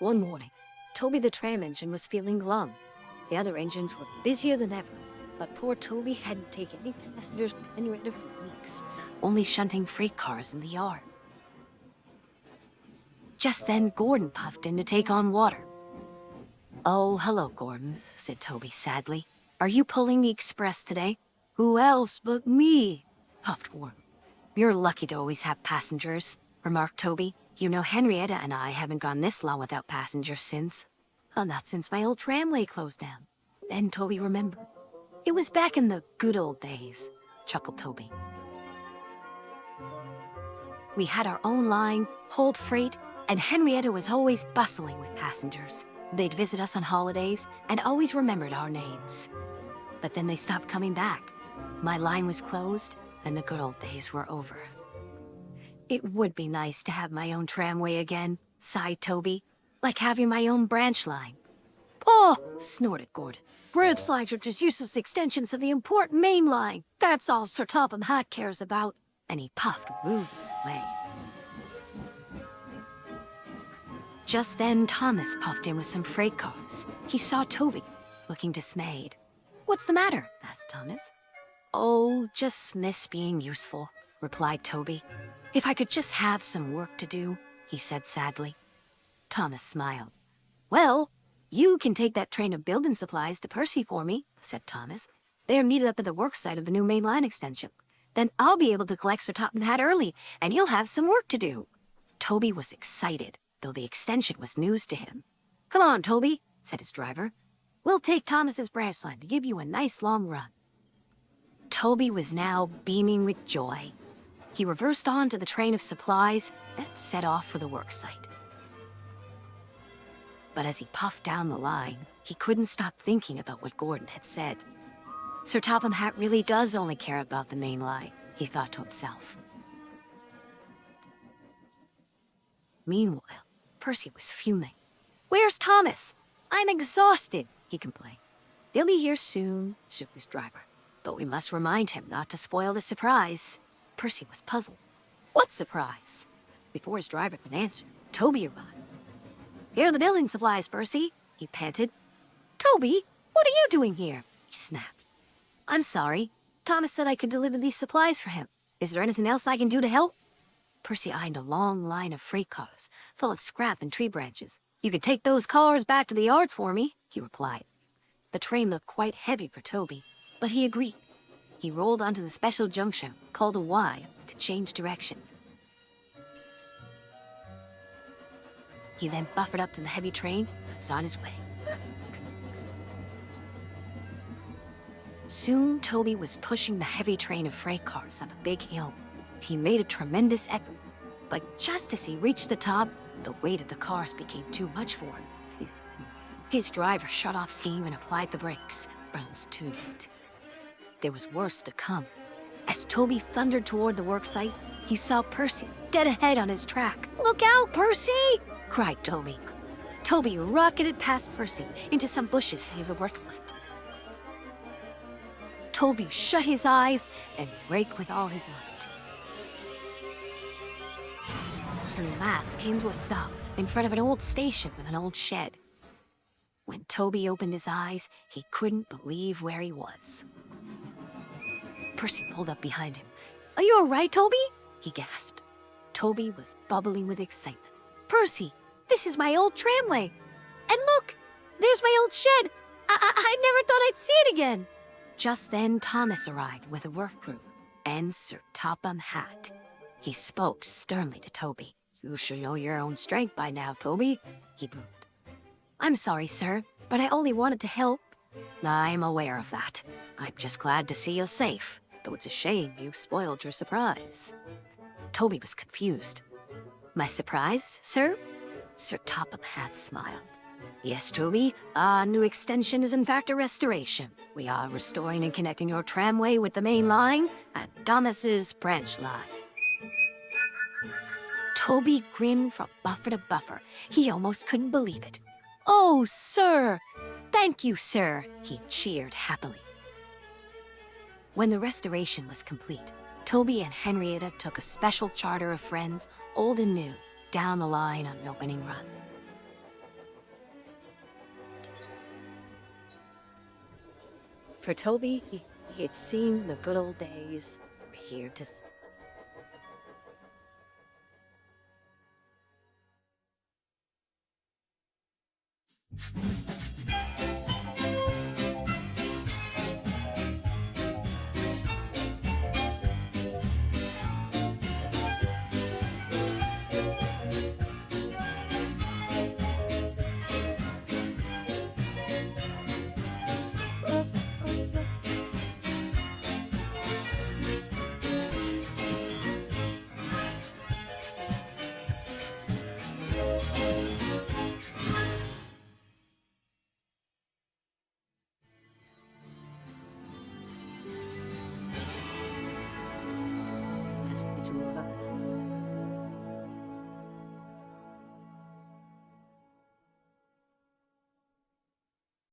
One morning, Toby the tram engine was feeling glum. The other engines were busier than ever, but poor Toby hadn't taken any passengers from Henrietta for weeks, only shunting freight cars in the yard. Just then, Gordon puffed in to take on water. "Oh, hello, Gordon," said Toby sadly. "Are you pulling the express today?" "Who else but me?" puffed Gordon. "You're lucky to always have passengers," remarked Toby. "You know, Henrietta and I haven't gone this long without passengers since. Oh, not since my old tramway closed down." Then Toby remembered. "It was back in the good old days," chuckled Toby. "We had our own line, hold freight, and Henrietta was always bustling with passengers. They'd visit us on holidays and always remembered our names. But then they stopped coming back. My line was closed, and the good old days were over." "It would be nice to have my own tramway again," sighed Toby. "Like having my own branch line." "Oh," snorted Gordon. "Branch lines are just useless extensions of the important main line. That's all Sir Topham Hatt cares about." And he puffed rudely away. Just then, Thomas puffed in with some freight cars. He saw Toby, looking dismayed. "What's the matter?" asked Thomas. "Oh, just miss being useful," replied Toby. "If I could just have some work to do," he said sadly. Thomas smiled. "Well, you can take that train of building supplies to Percy for me," said Thomas. "They're needed up at the work site of the new main line extension. Then I'll be able to collect Sir Topham Hatt early, and you'll have some work to do." Toby was excited, though the extension was news to him. "Come on, Toby," said his driver. "We'll take Thomas's branch line to give you a nice long run." Toby was now beaming with joy. He reversed on to the train of supplies and set off for the work site. But as he puffed down the line, he couldn't stop thinking about what Gordon had said. Sir Topham Hatt really does only care about the main line, he thought to himself. Meanwhile, Percy was fuming. "Where's Thomas? I'm exhausted," he complained. "They'll be here soon," shook his driver. "But we must remind him not to spoil the surprise." Percy was puzzled. "What surprise?" Before his driver could answer, Toby arrived. "Here are the building supplies, Percy," he panted. "Toby, what are you doing here?" he snapped. "I'm sorry. Thomas said I could deliver these supplies for him. Is there anything else I can do to help?" Percy eyed a long line of freight cars, full of scrap and tree branches. "You could take those cars back to the yards for me," he replied. The train looked quite heavy for Toby, but he agreed. He rolled onto the special junction, called a Y, to change directions. He then buffered up to the heavy train and was on his way. Soon, Toby was pushing the heavy train of freight cars up a big hill. He made a tremendous effort, but just as he reached the top, the weight of the cars became too much for him. His driver shut off steam and applied the brakes, but it was too late. There was worse to come. As Toby thundered toward the worksite, he saw Percy dead ahead on his track. "Look out, Percy!" cried Toby. Toby rocketed past Percy into some bushes near the worksite. Toby shut his eyes and braked with all his might. And at last came to a stop in front of an old station with an old shed. When Toby opened his eyes, he couldn't believe where he was. Percy pulled up behind him. "Are you all right, Toby?" he gasped. Toby was bubbling with excitement. "Percy, this is my old tramway. And look, there's my old shed. I never thought I'd see it again." Just then, Thomas arrived with a work crew and Sir Topham Hatt. He spoke sternly to Toby. "You should know your own strength by now, Toby," he boomed. "I'm sorry, sir, but I only wanted to help." "I'm aware of that. I'm just glad to see you safe, though it's a shame you spoiled your surprise." Toby was confused. My surprise, sir? Sir Topham Hatt smiled. Yes, Toby, our new extension is in fact a restoration. We are restoring and connecting your tramway with the main line at Thomas's branch line. Toby grinned from buffer to buffer. He almost couldn't believe it. Oh, sir! Thank you, sir! He cheered happily. When the restoration was complete, Toby and Henrietta took a special charter of friends, old and new, down the line on an opening run. For Toby, he had seen the good old days were here to... That's way too low.